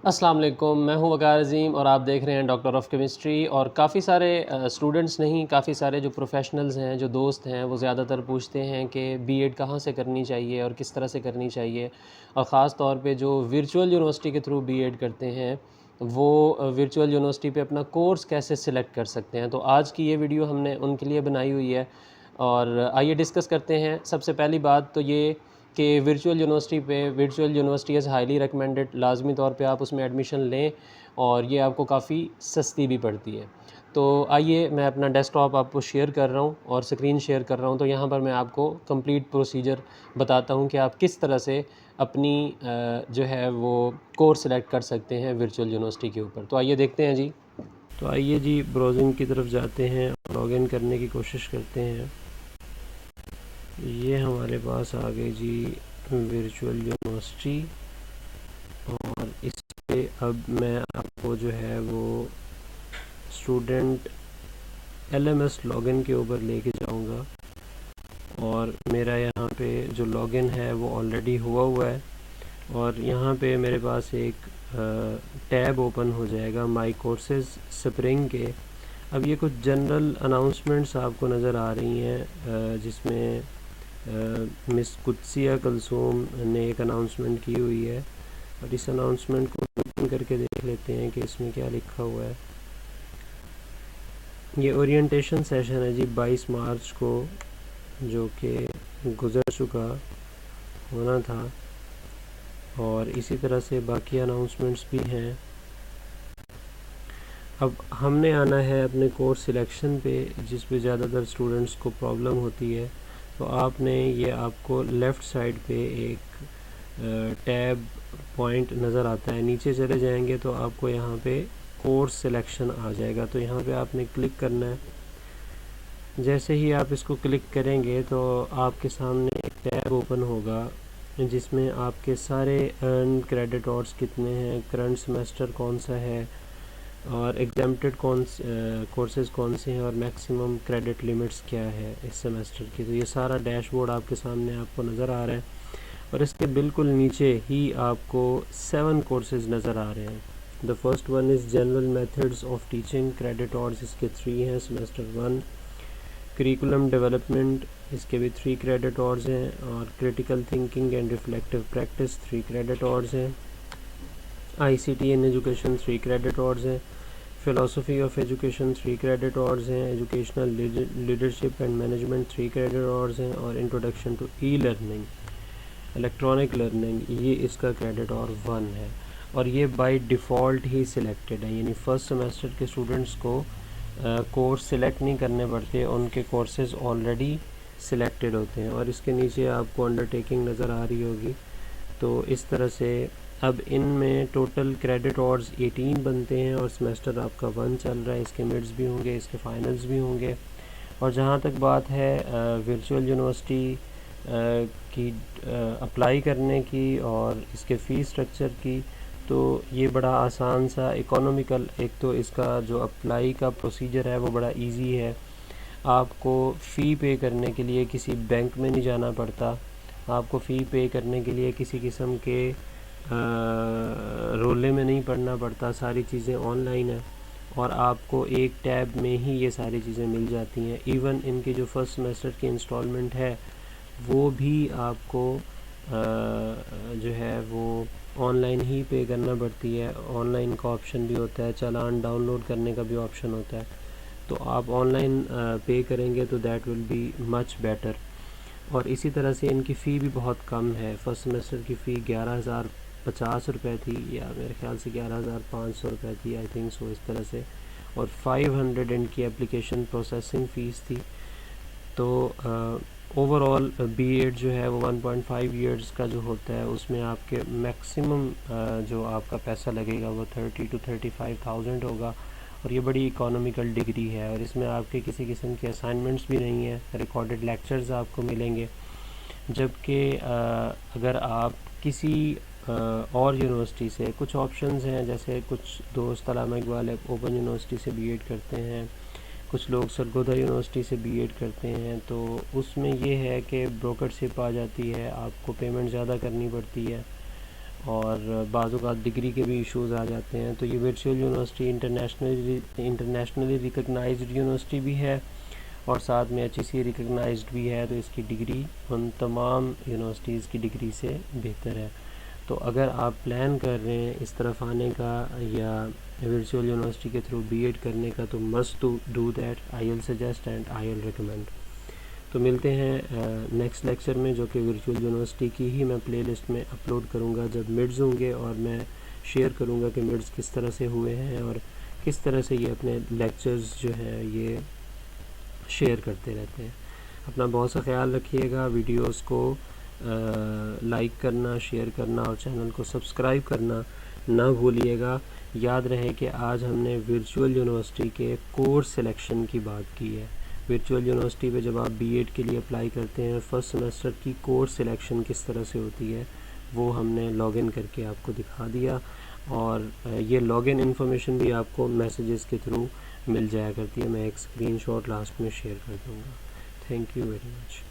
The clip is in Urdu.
السلام علیکم، میں ہوں وقار عظیم اور آپ دیکھ رہے ہیں ڈاکٹر آف کیمسٹری۔ اور کافی سارے اسٹوڈنٹس نہیں، کافی سارے جو پروفیشنلز ہیں، جو دوست ہیں، وہ زیادہ تر پوچھتے ہیں کہ بی ایڈ کہاں سے کرنی چاہیے اور کس طرح سے کرنی چاہیے، اور خاص طور پہ جو ورچوئل یونیورسٹی کے تھرو بی ایڈ کرتے ہیں وہ ورچوئل یونیورسٹی پہ اپنا کورس کیسے سلیکٹ کر سکتے ہیں۔ تو آج کی یہ ویڈیو ہم نے ان کے لیے بنائی ہوئی ہے، اور آئیے ڈسکس کرتے ہیں۔ سب سے پہلی بات تو یہ کہ virtual university is highly recommended, لازمی طور پہ آپ اس میں ایڈمیشن لیں، اور یہ آپ کو کافی سستی بھی پڑتی ہے۔ تو آئیے میں اپنا ڈیسک ٹاپ آپ کو شیئر کر رہا ہوں اور اسکرین شیئر کر رہا ہوں، تو یہاں پر میں آپ کو کمپلیٹ پروسیجر بتاتا ہوں کہ آپ کس طرح سے اپنی جو ہے وہ کورس سلیکٹ کر سکتے ہیں ورچوئل یونیورسٹی کے اوپر۔ تو آئیے دیکھتے ہیں جی۔ تو آئیے جی براؤزنگ کی طرف جاتے ہیں، لاگ ان کرنے کی کوشش کرتے ہیں۔ یہ ہمارے پاس آ گئی جی ورچوئل یونیورسٹی، اور اس پہ اب میں آپ کو جو ہے وہ student L M S log in کے اوپر لے کے جاؤں گا، اور میرا یہاں پہ جو لاگ ان ہے وہ آلریڈی ہوا ہے، اور یہاں پہ میرے پاس ایک ٹیب اوپن ہو جائے گا مائی کورسز سپرنگ کے۔ اب یہ کچھ جنرل اناؤنسمنٹس آپ کو نظر آ رہی ہیں، جس میں مس قدسیہ کلثوم نے ایک اناؤنسمنٹ کی ہوئی ہے، اور اس اناؤنسمنٹ کو اوپن کر کے دیکھ لیتے ہیں کہ اس میں کیا لکھا ہوا ہے۔ یہ اورینٹیشن سیشن ہے جی 22 مارچ کو، جو کہ گزر چکا ہونا تھا، اور اسی طرح سے باقی اناؤنسمنٹس بھی ہیں۔ اب ہم نے آنا ہے اپنے کورس سلیکشن پہ، جس پہ زیادہ تر اسٹوڈنٹس کو پرابلم ہوتی ہے۔ تو آپ نے یہ آپ کو لیفٹ سائڈ پہ ایک ٹیب پوائنٹ نظر آتا ہے، نیچے چلے جائیں گے تو آپ کو یہاں پہ کورس سلیکشن آ جائے گا، تو یہاں پہ آپ نے کلک کرنا ہے۔ جیسے ہی آپ اس کو کلک کریں گے تو آپ کے سامنے ایک ٹیب اوپن ہوگا، جس میں آپ کے سارے ارن کریڈٹ آورس کتنے ہیں، کرنٹ سیمیسٹر کون سا ہے، اور ایگزیمپٹڈ کورسز کون سے ہیں، اور میکسیمم کریڈٹ لیمٹس کیا ہے اس سیمیسٹر کی۔ تو یہ سارا ڈیش بورڈ آپ کے سامنے آپ کو نظر آ رہا ہے، اور اس کے بالکل نیچے ہی آپ کو 7 کورسز نظر آ رہے ہیں۔ The first one is general methods of teaching, credit hours اس کے 3 ہیں، سیمیسٹر 1۔ کریکولم ڈیولپمنٹ، اس کے بھی 3 کریڈٹ آورس ہیں، اور critical thinking and reflective practice 3 credit hours ہیں۔ I C T in education 3 credit hours ہیں۔ Philosophy of education 3 credit hours ہیں۔ Educational leadership and management 3 credit hours ہیں، اور introduction to e learning, electronic learning, یہ اس کا کریڈٹ اور 1 ہے، اور یہ بائی ڈیفالٹ ہی سلیکٹڈ ہے، یعنی فرسٹ سیمیسٹر کے اسٹوڈنٹس کو کورس سلیکٹ نہیں کرنے پڑتے، ان کے کورسز آلریڈی سلیکٹڈ ہوتے ہیں۔ اور اس کے نیچے آپ کو انڈرٹیکنگ نظر آ رہی ہوگی۔ تو اس طرح سے اب ان میں ٹوٹل کریڈٹ آورس 18 بنتے ہیں، اور سیمیسٹر آپ کا 1 چل رہا ہے، اس کے مڈز بھی ہوں گے، اس کے فائنلز بھی ہوں گے۔ اور جہاں تک بات ہے ورچوئل یونیورسٹی کی اپلائی کرنے کی اور اس کے فیس سٹرکچر کی، تو یہ بڑا آسان سا اکنامیکل، ایک تو اس کا جو اپلائی کا پروسیجر ہے وہ بڑا ایزی ہے، آپ کو فی پے کرنے کے لیے کسی بینک میں نہیں جانا پڑتا، آپ کو فی پے کرنے کے لیے کسی قسم کے رولے میں نہیں پڑنا پڑتا، ساری چیزیں آن لائن ہیں، اور آپ کو ایک ٹیب میں ہی یہ ساری چیزیں مل جاتی ہیں۔ ایون ان کی جو فرسٹ سیمیسٹر کی انسٹالمنٹ ہے وہ بھی آپ کو جو ہے وہ آن لائن ہی پے کرنا پڑتی ہے، آن لائن کا آپشن بھی ہوتا ہے، چالان ڈاؤن لوڈ کرنے کا بھی آپشن ہوتا ہے، تو آپ آن لائن پے کریں گے تو that will be much better. اور اسی طرح سے ان کی فی بھی بہت کم ہے، فرسٹ سیمیسٹر کی فی 11,050 روپے تھی، یا میرے خیال سے 11,500 روپے تھی، آئی تھنک سو، اس طرح سے، اور 500 ان کی اپلیکیشن پروسیسنگ فیس تھی۔ تو اوور آل بی ایڈ جو ہے وہ 1.5 ایئرس کا جو ہوتا ہے، اس میں آپ کے میکسیمم جو آپ کا پیسہ لگے گا وہ 30,000 to 35,000 ہوگا، اور یہ بڑی اکانومیکل ڈگری ہے، اور اس میں آپ کے کسی قسم کے اسائنمنٹس بھی نہیں ہیں، ریکارڈڈ لیکچرز آپ کو ملیں گے۔ جبکہ اگر آپ کسی اور یونیورسٹی سے، کچھ آپشنز ہیں، جیسے کچھ دوست علامہ اقبال اوپن یونیورسٹی سے بی ایڈ کرتے ہیں، کچھ لوگ سرگودا یونیورسٹی سے بی ایڈ کرتے ہیں، تو اس میں یہ ہے کہ بروکر شپ آ جاتی ہے، آپ کو پیمنٹ زیادہ کرنی پڑتی ہے، اور بعض اوقات ڈگری کے بھی ایشوز آ جاتے ہیں. تو یہ virtual university internationally recognised university بھی ہے اور ساتھ میں HEC ریکگنائزڈ بھی ہے. تو اس کی ڈگری ان تمام یونیورسٹیز کی ڈگری سے بہتر ہے. تو اگر آپ پلان کر رہے ہیں اس طرف آنے کا یا ورچوئل یونیورسٹی کے تھرو BEd کرنے کا تو must do that. I will suggest and I will recommend. تو ملتے ہیں نیکسٹ لیکچر میں، جو کہ ورچوئل یونیورسٹی کی ہی میں پلے لسٹ میں اپلوڈ کروں گا جب مڈز ہوں گے، اور میں شیئر کروں گا کہ مڈز کس طرح سے ہوئے ہیں اور کس طرح سے یہ اپنے لیکچرز جو ہیں یہ شیئر کرتے رہتے ہیں. اپنا بہت سا خیال رکھیے گا. ویڈیوز کو لائک کرنا، شیئر کرنا اور چینل کو سبسکرائب کرنا نہ بھولیے گا. یاد رہے کہ آج ہم نے ورچوئل یونیورسٹی کے کورس سلیکشن کی بات کی ہے. ورچوئل یونیورسٹی پہ جب آپ BEd کے لیے اپلائی کرتے ہیں، فرسٹ سمیسٹر کی کورس سلیکشن کس طرح سے ہوتی ہے وہ ہم نے لاگ ان کر کے آپ کو دکھا دیا، اور یہ لاگ ان انفارمیشن بھی آپ کو میسیجز کے تھرو مل جایا کرتی ہے. میں ایک اسکرین شاٹ لاسٹ میں شیئر کر دوں گا. Thank you very much.